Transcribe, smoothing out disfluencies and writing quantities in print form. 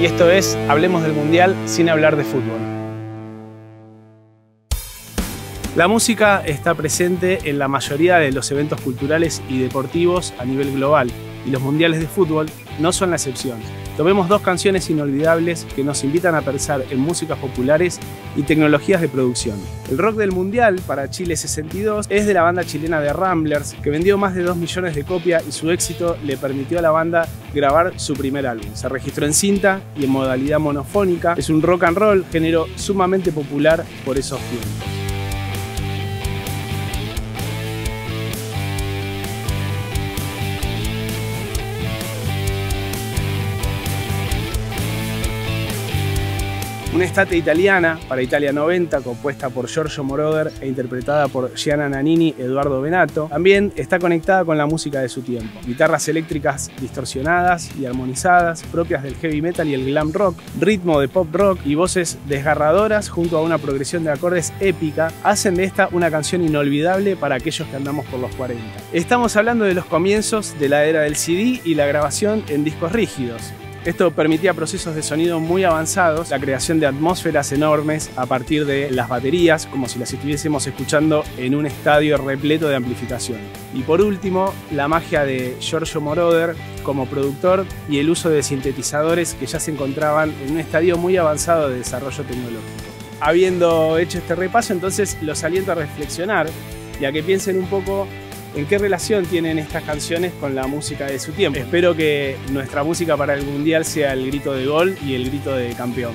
y esto es Hablemos del Mundial sin hablar de fútbol. La música está presente en la mayoría de los eventos culturales y deportivos a nivel global, y los mundiales de fútbol no son la excepción. Tomemos dos canciones inolvidables que nos invitan a pensar en músicas populares y tecnologías de producción. El rock del mundial para Chile 62 es de la banda chilena The Ramblers, que vendió más de 2 millones de copias y su éxito le permitió a la banda grabar su primer álbum. Se registró en cinta y en modalidad monofónica. Es un rock and roll, género sumamente popular por esos tiempos. Una estate italiana para Italia 90, compuesta por Giorgio Moroder e interpretada por Gianna Nannini y Edoardo Bennato, también está conectada con la música de su tiempo. Guitarras eléctricas distorsionadas y armonizadas, propias del heavy metal y el glam rock, ritmo de pop rock y voces desgarradoras junto a una progresión de acordes épica, hacen de esta una canción inolvidable para aquellos que andamos por los 40. Estamos hablando de los comienzos de la era del CD y la grabación en discos rígidos. Esto permitía procesos de sonido muy avanzados, la creación de atmósferas enormes a partir de las baterías, como si las estuviésemos escuchando en un estadio repleto de amplificación. Y por último, la magia de Giorgio Moroder como productor y el uso de sintetizadores que ya se encontraban en un estadio muy avanzado de desarrollo tecnológico. Habiendo hecho este repaso, entonces los aliento a reflexionar y a que piensen un poco en qué relación tienen estas canciones con la música de su tiempo. Espero que nuestra música para el Mundial sea el grito de gol y el grito de campeón.